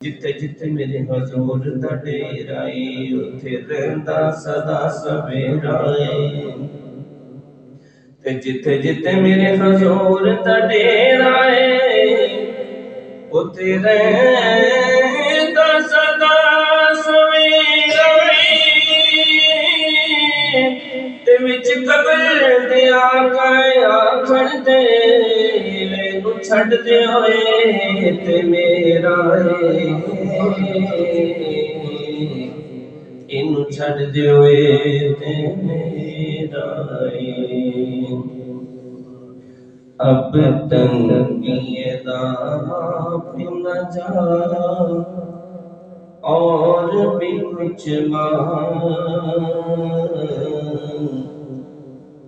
ਜਿੱਥੇ ਜਿੱਥੇ ਮੇਰੇ ਹਜ਼ੂਰ ਦਾ ਡੇਰਾ ਏ ਉੱਥੇ ਰਹਿੰਦਾ ਸਦਾ ਸਵੇਰਾ ਏ ਤੇ ਜਿੱਥੇ ਜਿੱਥੇ ਮੇਰੇ ਹਜ਼ੂਰ ਦਾ ਡੇਰਾ ਏ ਉੱਥੇ ਰਹਿੰਦਾ ਸਦਾ ਸਵੇਰਾ ਏ ਤੇ ਵਿੱਚ ਕਬਰ ਦੇ ਆਕਾ ਆਖਣ ਦੇ ਮੈਨੂੰ ਛੱਡਦੇ ਹੋਏ ਤੇ ਮੇਰਾ ਇਹਨੂੰ ਛੱਡਦੇ ਹੋਏ ਤੇ ਮੇਰਾ اب تنگی داماں پہ نہ جا اور بھی کچھ مانگ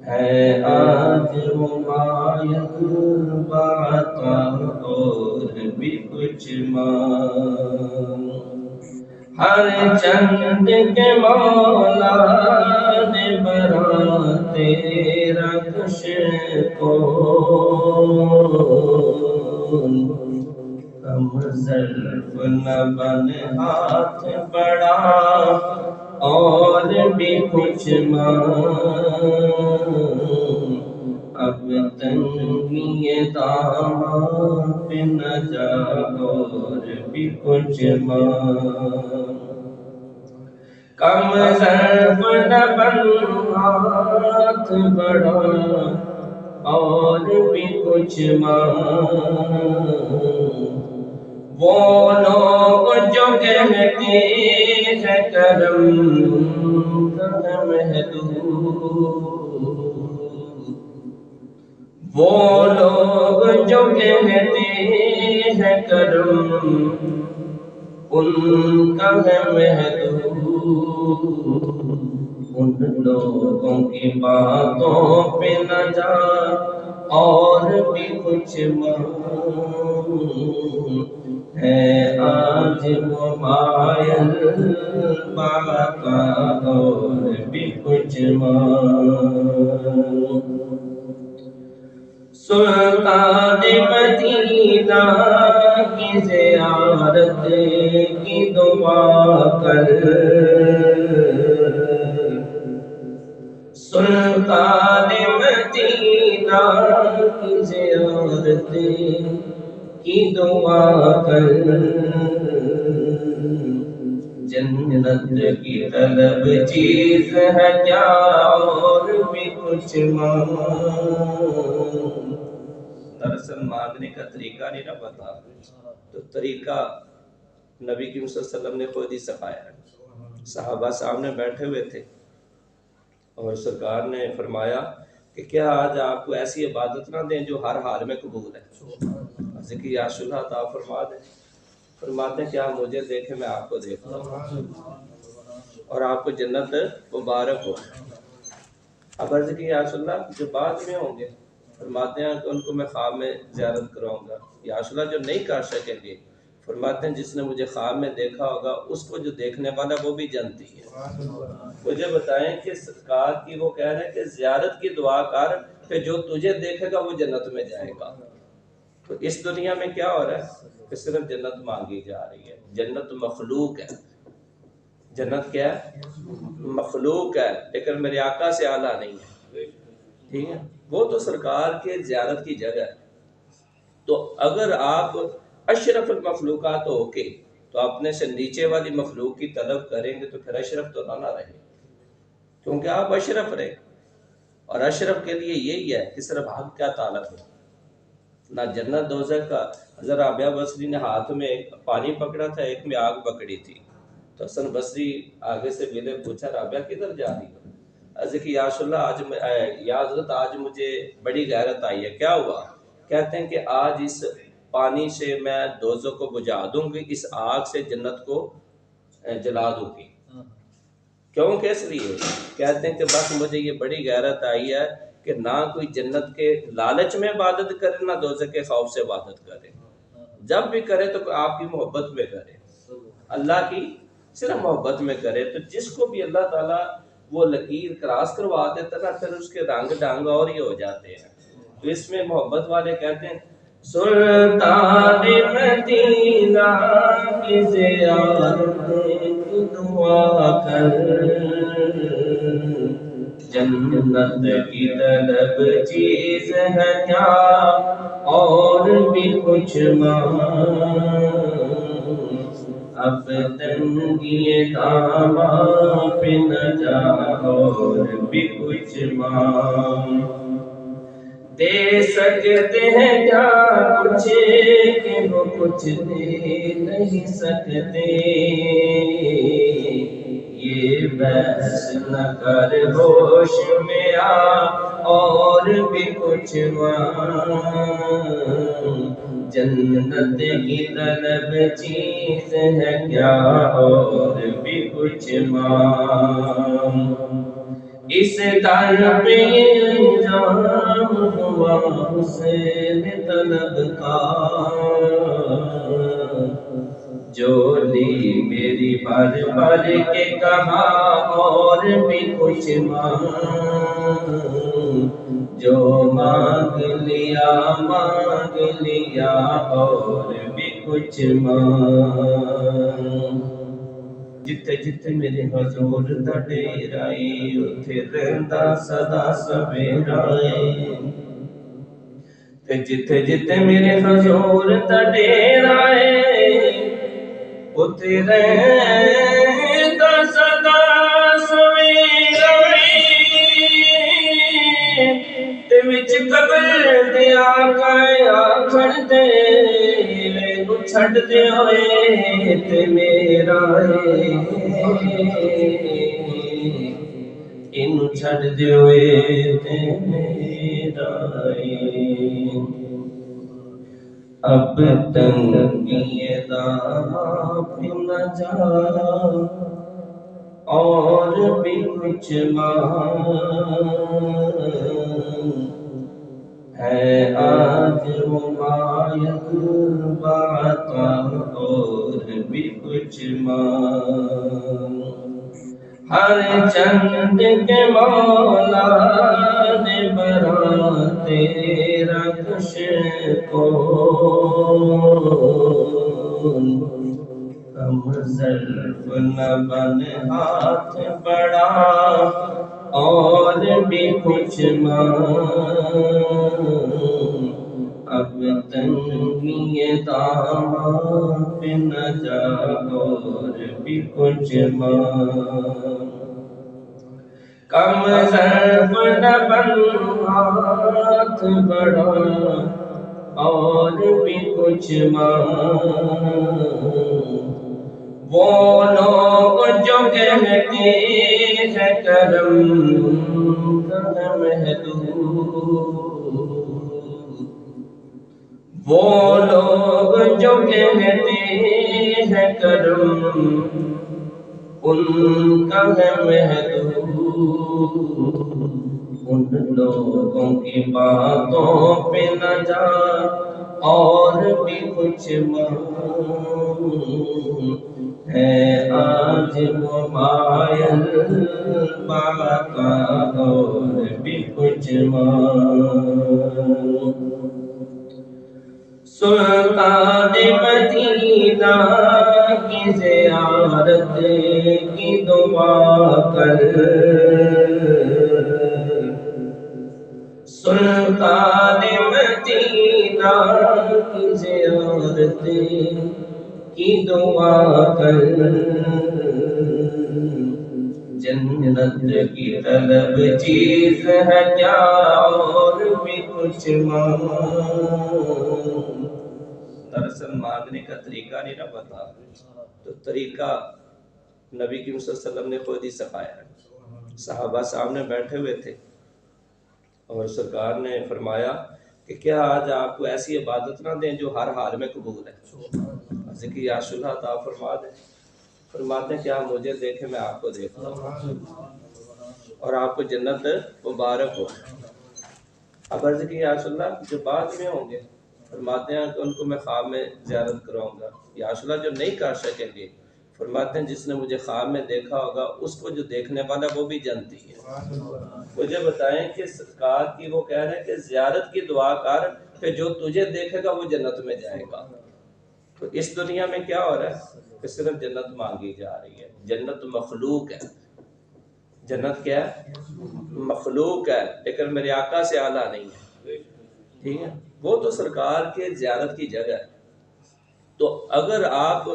ہے آج ممایت باتا اور بھی کچھ مانگ ہر چند کے مولا نے برا تیرا کش کو کم ظرف نہ بن ہاتھ بڑا اور بھی کچھ مانگ اب تنگی داماں پہ نہ جا اور بھی کچھ مانگ کم ظرف نہ بن ہاتھ بڑا اور بھی کچھ مانگ وہ لوگ جو کہتے ہیں کرم محدود وہ لوگ جو کہتے ہیں کرم ان کا ہے محدود ان لوگوں کی باتوں پہ نہ جا اور بھی کچھ مانگ ہے آج ممایل باقا اور بھی کچھ مانگ سلطان مدینہ کی زیارت کی دعا کر سلطان مدینہ کی زیارت کی دعا کر جنت کی طلب چیز ہے کیا اور بھی کچھ مانگ دراصل مانگنے کا طریقہ نہیں نہ پتا تو طریقہ نبی کریم صلی اللہ علیہ وسلم نے خود ہی سکھایا ہے صحابہ سامنے بیٹھے ہوئے تھے اور سرکار نے فرمایا کہ کیا آج آپ کو ایسی عبادت نہ دیں جو ہر حال میں قبول ہے ذکر یا شلہ عطا فرما دیں فرماتے ہیں کہ آپ مجھے دیکھیں میں آپ کو دیکھتا ہوں اور آپ کو جنت مبارک ہو اب عرض کی یا رسول اللہ جو بعد میں ہوں گے فرماتے ہیں کہ ان کو میں خواب میں زیارت کراؤں گا یا رسول اللہ جو نہیں کر سکیں گے فرماتے ہیں جس نے مجھے خواب میں دیکھا ہوگا اس کو جو دیکھنے والا وہ بھی جانتی ہے مجھے بتائیں کہ سرکار کی وہ کہہ رہے ہیں کہ زیارت کی دعا کر کہ جو تجھے دیکھے گا وہ جنت میں جائے گا تو اس دنیا میں کیا ہو رہا ہے کہ صرف جنت مانگی جا رہی ہے جنت مخلوق ہے جنت کیا ہے مخلوق ہے لیکن میرے آقا سے اعلیٰ نہیں ہے ٹھیک ہے وہ تو سرکار کے زیارت کی جگہ ہے تو اگر آپ اشرف المخلوقات ہو کے تو اپنے سے نیچے والی مخلوق کی طلب کریں گے تو پھر اشرف تو نہ رہے کیونکہ آپ اشرف رہے اور اشرف کے لیے یہی ہے کہ صرف حق کا تعلق ہے نہ جنت دوزخ کا حضرت رابعہ بصری نے ہاتھ میں پانی پکڑا تھا ایک میں آگ پکڑی تھی تو حسن بصری آگے سے ملے پوچھا رابعہ کدھر جا رہی ہو عرض کہ یا رسول اللہ یا حضرت آج مجھے بڑی غیرت آئی ہے کیا ہوا کہتے ہیں کہ آج اس پانی سے میں دوزخ کو بجھا دوں گی اس آگ سے جنت کو جلا دوں گی کیوں کس لیے کہتے ہیں کہ بس مجھے یہ بڑی غیرت آئی ہے کہ نہ کوئی جنت کے لالچ میں عبادت کرے نہ دوزخ کے خوف سے عبادت کرے جب بھی کرے تو آپ کی محبت میں کرے اللہ کی صرف محبت میں کرے تو جس کو بھی اللہ تعالیٰ وہ لکیر کراس کروا دیتا نا پھر اس کے رنگ ڈھنگ اور ہی ہو جاتے ہیں تو اس میں محبت والے کہتے ہیں سلطان مدینہ کی زیارت کی دعا کر، جنت کی طلب چیز ہے کیا اور بھی کچھ مانگ، اب تنگی داماں پہ نہ جا اور بھی کچھ مانگ، دے سکتے ہیں کیا کچھ کہ وہ کچھ دے نہیں سکتے، یہ بحث نہ کر ہوش میں آ اور بھی کچھ مانگ، جنت کی طلب چیز ہے کیا اور بھی کچھ مانگ، اس در پہ انجام ہوا حسین طلب کا، جو لی میری بھر بھر کے کہا اور بھی کچھ مانگ، جو مانگ لیا اور بھی کچھ مانگ، جتھے جتھے میرے حضور دا ڈیرا اے اتھے رہندا سدا سویرا اے، تے جتھے جتھے میرے حضور دا ڈیرا اے اتھے رہندا سدا سویرا اے، تے وچ قبر دے آقا آکھن دے مینوں چھڈ دے ہوئے تے میرا اینوں چھڈ دے ہوئے تے میرا اب تنگی داماں پہ نہ جا اور بھی کچھ مانگ، ہے آج ممایت باتا اور بھی کچھ مانگ، ہر چند کے مولا نے برا تیرا کش کو، کم ظرف نہ بن ہاتھ بڑا اور بھی کچھ مانگ، اب تنگی داماں پہ نہ جا اور بھی کچھ مانگ، کم ظرف نہ بن ہاتھ بڑا اور بھی کچھ مانگ، وہ لوگ جو کہتے ہیں کرم کا ہے محدود، وہ لوگ جو کہتے ہیں کرم ان کا ہے محدود، ان لوگوں کی باتوں پہ نہ جا اور بھی کچھ مانگ، ہے آج ممایل باقا اور بھی کچھ مانگ، سلطان مدینہ کی زیارت کی دعا کر، سلطان مدینہ کی زیارت کی دعا کر، جنت کی طلب چیز ہے کیا اور بھی کچھ مانگ، دراصل مانگنے کا طریقہ نہیں نہ پتا، تو طریقہ نبی کریم صلی اللہ علیہ وسلم نے خود ہی سکھایا ہے، صحابہ سامنے بیٹھے ہوئے تھے اور سرکار نے فرمایا کہ کیا آج آپ کو ایسی عبادت نہ دیں جو ہر حال میں قبول ہے، ذکر یا شلہ عطا فرما دیں، فرماتے ہیں کہ آپ مجھے دیکھیں میں آپ کو دیکھتا ہوں اور آپ کو جنت مبارک ہو، اب عرض کی یا رسول اللہ جو بعد میں ہوں گے، فرماتے ہیں کہ ان کو میں خواب میں زیارت کراؤں گا، یا رسول اللہ جو نہیں کر سکیں گے، فرماتے ہیں جس نے مجھے خواب میں دیکھا ہوگا اس کو جو دیکھنے والا وہ بھی جنتی ہے، مجھے بتائیں کہ سرکار کی وہ کہہ رہے ہیں کہ زیارت کی دعا کر کہ جو تجھے دیکھے گا وہ جنت میں جائے گا۔ تو اس دنیا میں کیا ہو رہا ہے کہ صرف جنت مانگی جا رہی ہے۔ جنت مخلوق ہے، جنت کیا ہے؟ مخلوق ہے، لیکن میرے آقا سے اعلیٰ نہیں ہے، ٹھیک ہے؟ وہ تو سرکار کے زیارت کی جگہ ہے۔ تو اگر آپ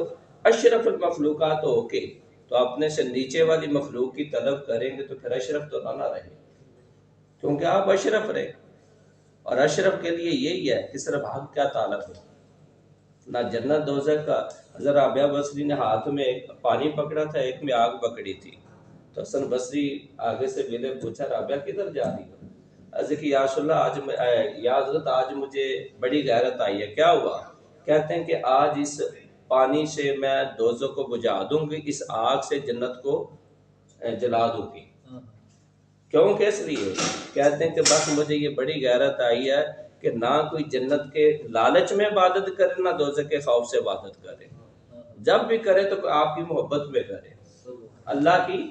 اشرف المخلوقات ہو کے تو اپنے سے نیچے والی مخلوق کی طلب کریں گے تو پھر اشرف تو نہ رہے، کیونکہ آپ اشرف رہے، اور اشرف کے لیے یہی ہے کہ صرف حق کیا تعلق ہے، نہ جنت دوزخ کا۔ حضرت رابعہ بصری نے ہاتھ میں پانی پکڑا تھا، ایک میں آگ پکڑی تھی، تو حسن بصری آگے سے ملے، پوچھا رابعہ کدھر جا رہی ہو؟ عرض کہ یا رسول اللہ یا حضرت آج مجھے بڑی غیرت آئی ہے۔ کیا ہوا؟ کہتے ہیں کہ آج اس پانی سے میں دوزخ کو بجھا دوں گی، اس آگ سے جنت کو جلا دوں گی۔ کیوں؟ کس لیے؟ کہتے ہیں کہ بس مجھے یہ بڑی غیرت آئی ہے کہ نہ کوئی جنت کے لالچ میں عبادت کرے، نہ دوزخ کے خوف سے عبادت کرے۔ جب بھی کرے تو آپ کی محبت میں کرے، اللہ کی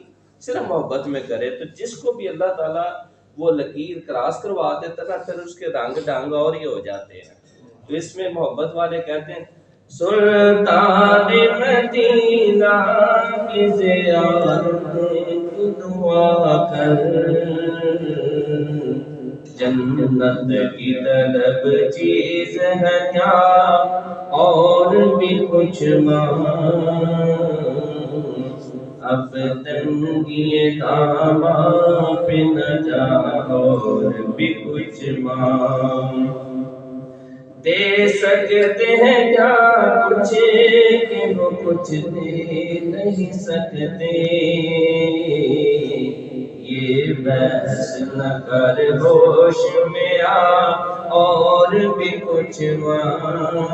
صرف محبت میں کرے۔ تو جس کو بھی اللہ تعالیٰ وہ لکیر کراس کروا دیتا نا، پھر اس کے رنگ ڈھنگ اور ہی ہو جاتے ہیں۔ تو اس میں محبت والے کہتے ہیں سلطان مدینہ کی زیارت کی دعا کر، جنت کی طلب چیز ہے کیا اور بھی کچھ مانگ، اب تنگی داماں پہ نہ جا اور بھی کچھ مانگ، دے سکتے ہیں کیا کچھ کہ وہ کچھ دے نہیں سکتے، یہ بحث نہ کر ہوش میں آ اور بھی کچھ مانگ،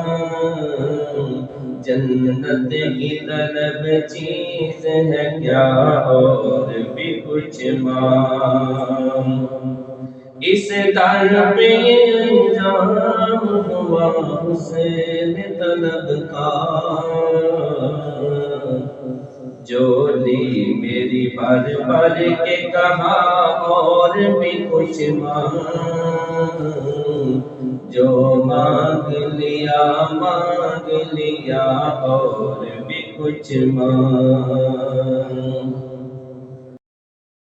جنت کی طلب چیز ہے کیا اور بھی کچھ مانگ، اس در پہ انجام ہوا حسین طلب کا، جو لی میری بھر بھر کے کہا اور بھی کچھ مانگ، جو مانگ لیا اور بھی کچھ مانگ۔